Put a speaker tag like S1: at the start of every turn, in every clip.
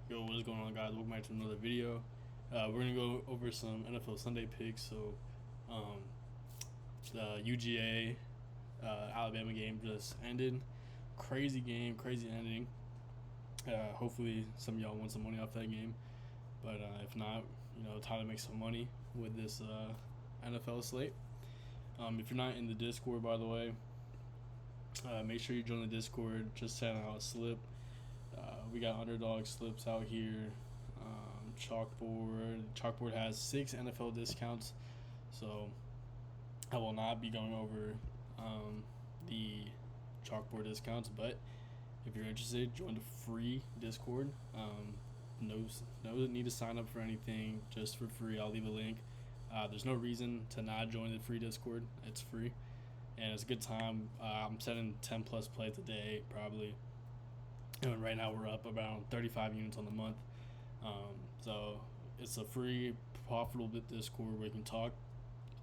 S1: Yo, what is going on, guys? Welcome back to another video. We're gonna go over some NFL Sunday picks. So, um, the UGA Alabama game just ended. Crazy game, crazy ending. Hopefully, some of y'all won some money off that game. But if not, time to make some money with this NFL slate. If you're not in the Discord, by the way, make sure you join the Discord. Just send out a slip. We got underdog slips out here. Chalkboard has 6 NFL discounts, so I will not be going over the chalkboard discounts. But if you're interested, join the free Discord. No need to sign up for anything, just for free. I'll leave a link. There's no reason to not join the free Discord. It's free, and it's a good time. I'm setting 10 plus plays a day, probably. And right now we're up around 35 units on the month. So it's a free, profitable Discord where you can talk,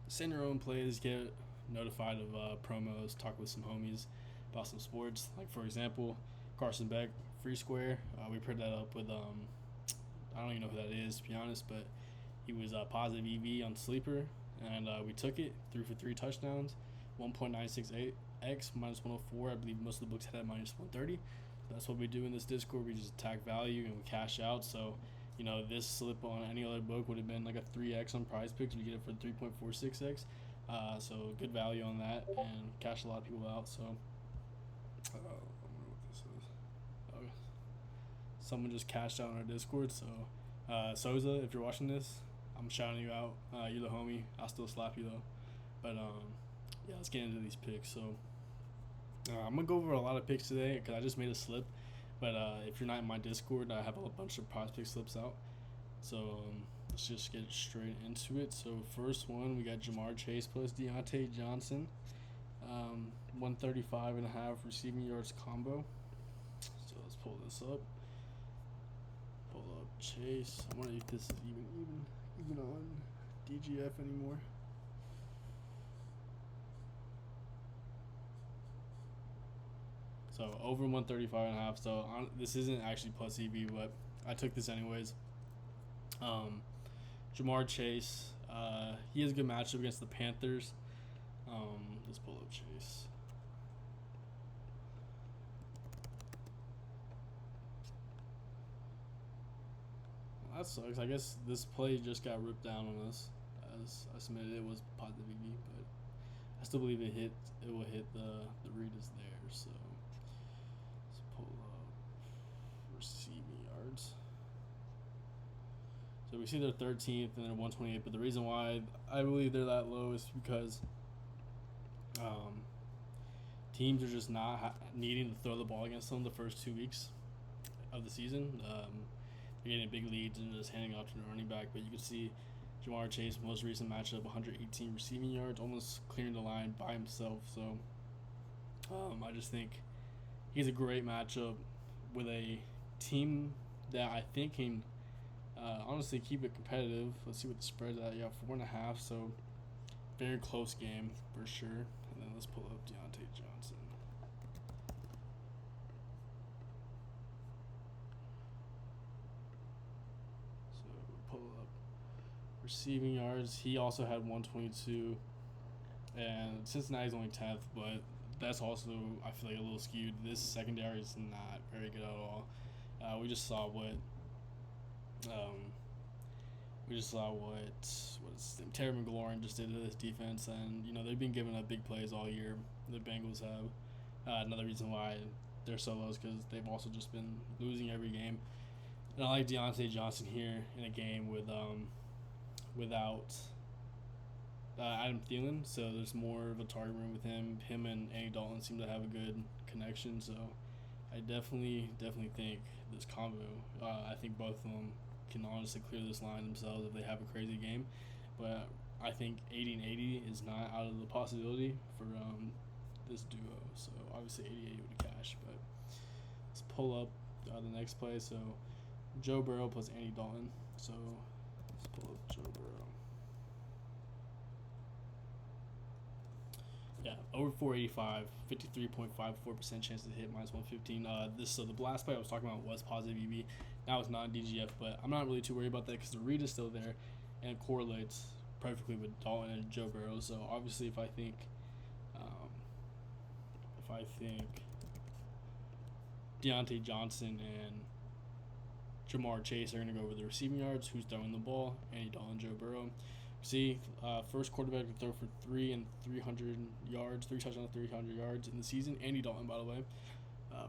S1: send your own plays, get notified of promos, talk with some homies about some sports. Like, for example, Carson Beck, free square. We paired that up with, I don't even know who that is, to be honest, but he was positive EV on Sleeper, and we took it, threw for 3 touchdowns, 1.968x, minus 104. I believe most of the books had that minus 130. That's what we do in this Discord. We just attack value and we cash out. So, this slip on any other book would have been like a 3x on Prizepicks. We get it for 3.46x. So good value on that and cash a lot of people out. So, I don't know what this is. Okay. Someone just cashed out on our Discord. So, Souza, if you're watching this, I'm shouting you out. You're the homie. I'll still slap you though. But yeah, let's get into these picks. So. I'm going to go over a lot of picks today because I just made a slip. But if you're not in my Discord, I have a bunch of prospect slips out. So let's just get straight into it. So first one, we got Jamar Chase plus Deontay Johnson. 135.5 receiving yards combo. So let's pull this up. Pull up Chase. I wonder if this is even on DGF anymore. So over 135.5. So this isn't actually plus EV, but I took this anyways. Jamar Chase, he has a good matchup against the Panthers. Let's pull up Chase. Well, that sucks. I guess this play just got ripped down on us. As I submitted, it was positive EV, but I still believe it will hit the read is there. So. Pull up receiving yards. So we see they're 13th and they're 128, but the reason why I believe they're that low is because teams are just not needing to throw the ball against them the first 2 weeks of the season. They're getting big leads and just handing off to the running back, but you can see Jamar Chase, most recent matchup, 118 receiving yards, almost clearing the line by himself. So I just think he's a great matchup with a team that I think can honestly keep it competitive. Let's see what the spread's at. Yeah, 4.5. So very close game for sure. And then let's pull up Deontay Johnson. So pull up receiving yards. He also had 122, and Cincinnati's only 10th, but that's also, I feel like, a little skewed. This secondary is not very good at all. We just saw what Terry McLaurin just did to this defense, and they've been giving up big plays all year. The Bengals have. Another reason why they're so low is because they've also just been losing every game. And I like Deontay Johnson here in a game without Adam Thielen, so there's more of a target room with him. Him and Andy Dalton seem to have a good connection, so I definitely think this combo, I think both of them can honestly clear this line themselves if they have a crazy game. But I think 80 and 80 is not out of the possibility for this duo. So obviously 80 would cash, but let's pull up the next play. So Joe Burrow plus Andy Dalton. So let's pull up Joe Burrow. Yeah, over 485, 53.54% chance to hit, minus 115. So the last play I was talking about was positive EV. Now it's not DGF, but I'm not really too worried about that because the read is still there and it correlates perfectly with Dalton and Joe Burrow. So obviously, if I think Deontay Johnson and Jamar Chase are going to go over the receiving yards, who's throwing the ball, Andy Dalton, Joe Burrow. See, first quarterback to throw for 300 yards, 3 touchdowns, 300 yards in the season. Andy Dalton, by the way.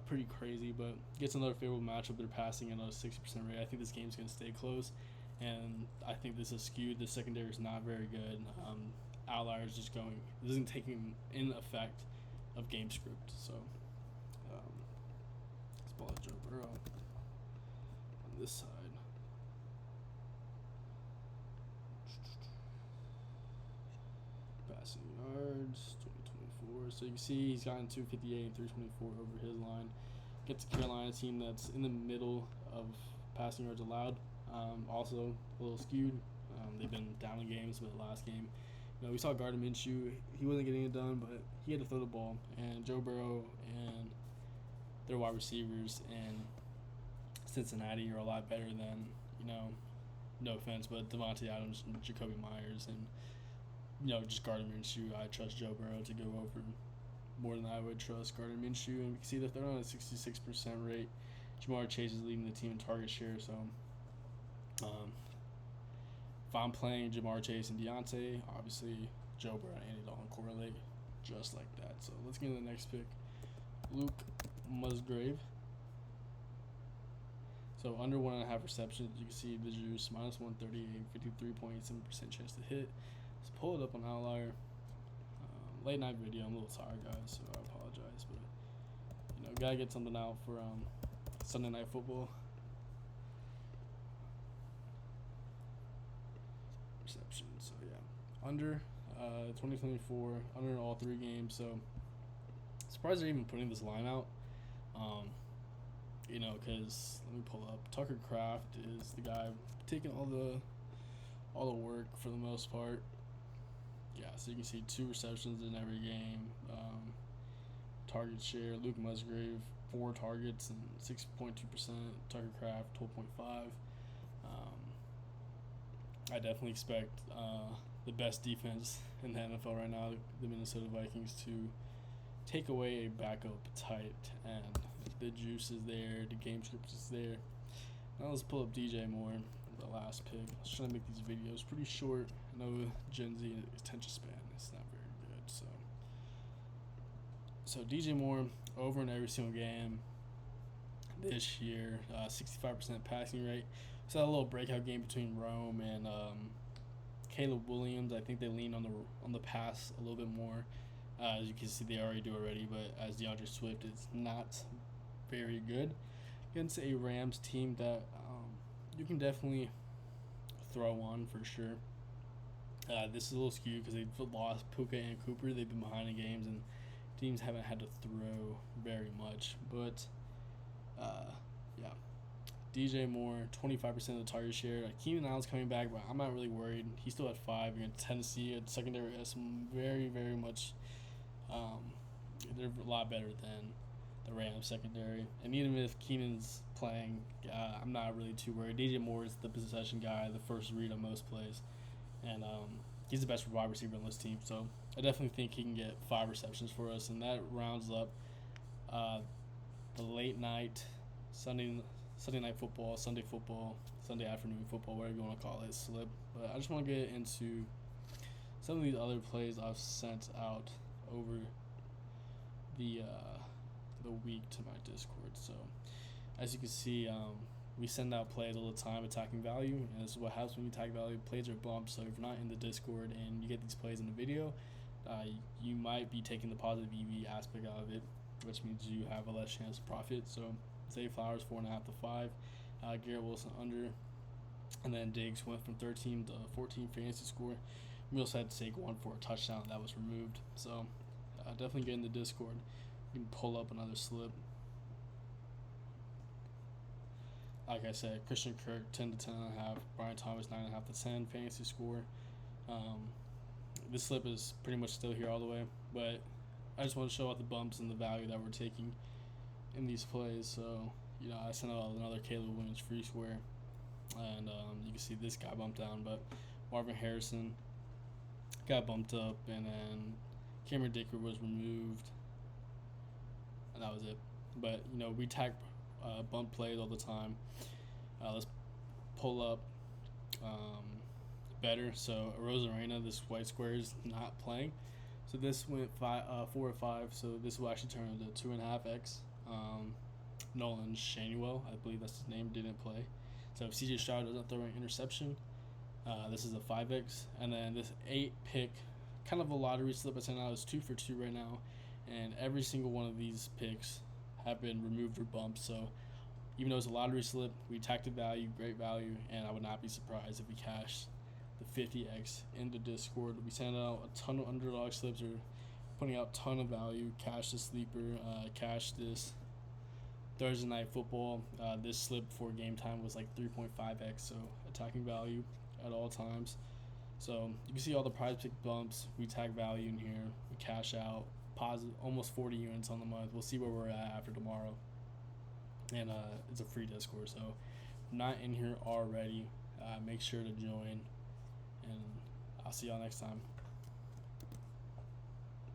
S1: Pretty crazy, but gets another favorable matchup. They're passing at a 60% rate. I think this game's going to stay close, and I think this is skewed. The secondary is not very good. Outliers just going. This isn't taking in effect of game script. So, let's ball at Joe Burrow on this side. Passing yards, 2024. So you can see he's gotten 258 and 324 over his line. Gets a Carolina team that's in the middle of passing yards allowed. Also a little skewed. They've been down in games, but the last game, we saw Gardner Minshew. He wasn't getting it done, but he had to throw the ball. And Joe Burrow and their wide receivers in Cincinnati are a lot better than, no offense, but Devontae Adams and Jacoby Myers and just Gardner Minshew. I trust Joe Burrow to go over more than I would trust Gardner Minshew. And we can see that they're on a 66% rate. Jamar Chase is leading the team in target share. So, if I'm playing Jamar Chase and Deontay, obviously Joe Burrow and Andy Dalton correlate just like that. So, let's get to the next pick. Luke Musgrave. So, under 1.5 receptions, you can see the juice, minus 138, 53.87% chance to hit. Let's pull it up on Outlier. Late night video. I'm a little tired, guys, so I apologize. But gotta get something out for Sunday Night Football. Reception. So yeah, under 2024, under all 3 games. So surprised they're even putting this line out. Because let me pull up. Tucker Kraft is the guy taking all the work for the most part. Yeah, so you can see 2 receptions in every game. Target share, Luke Musgrave, 4 targets and 6.2%. Tucker Kraft, 12.5. I definitely expect the best defense in the NFL right now, the Minnesota Vikings, to take away a backup tight end. The juice is there, the game script is there. Now let's pull up DJ Moore, the last pick. I was trying to make these videos pretty short. I know Gen Z attention span is not very good, so DJ Moore over in every single game this year, 65% passing rate. So that little breakout game between Rome and Caleb Williams, I think they lean on the pass a little bit more. As you can see, they already do already, but as DeAndre Swift is not very good against a Rams team that you can definitely throw on for sure. This is a little skewed because they've lost Puka and Cooper. They've been behind in games, and teams haven't had to throw very much. But, yeah. DJ Moore, 25% of the target share. Keenan Allen's coming back, but I'm not really worried. He's still at 5 against Tennessee. At secondary has some very, very much they're a lot better than the Rams secondary. And even if Keenan's playing, I'm not really too worried. DJ Moore is the possession guy, the first read on most plays. And he's the best wide receiver on this team. So I definitely think he can get 5 receptions for us. And that rounds up the late night, Sunday night football, Sunday afternoon football, whatever you want to call it, slip. But I just want to get into some of these other plays I've sent out over the week to my Discord. So as you can see, we send out plays all the time, attacking value, and this is what happens when you attack value. Plays are bumped, so if you're not in the Discord and you get these plays in the video, you might be taking the positive EV aspect out of it, which means you have a less chance to profit. So Zay Flowers 4.5 to 5, Garrett Wilson under, and then Diggs went from 13 to 14 fantasy score. We also had to take one for a touchdown that was removed. So definitely get in the Discord. You can pull up another slip. Like I said, Christian Kirk 10 to 10.5, Brian Thomas 9.5 to 10 fantasy score. This slip is pretty much still here all the way, but I just want to show out the bumps and the value that we're taking in these plays. So I sent out another Caleb Williams free square, and you can see this guy bumped down, but Marvin Harrison got bumped up, and then Cameron Dicker was removed, and that was it. But we tag bump plays all the time. Let's pull up better. So Rosarena, this white square is not playing. So this went 4 or 5. So this will actually turn into 2.5x. Nolan Shanuel, I believe that's his name, didn't play. So if CJ Stroud doesn't throw an interception, this is a 5x. And then this 8 pick, kind of a lottery slip I sent out, is 2 for 2 right now. And every single one of these picks have been removed or bumped. So even though it's a lottery slip, we tacked the value, great value, and I would not be surprised if we cashed the 50x in the Discord. We sent out a ton of underdog slips, or putting out a ton of value. Cash the sleeper, cash this Thursday night football. This slip for game time was like 3.5x, so attacking value at all times. So you can see all the Prizepick bumps. We tag value in here. We cash out positive almost 40 units on the month. We'll see where we're at after tomorrow. And it's a free Discord, so if not in here already, make sure to join. And I'll see y'all next time.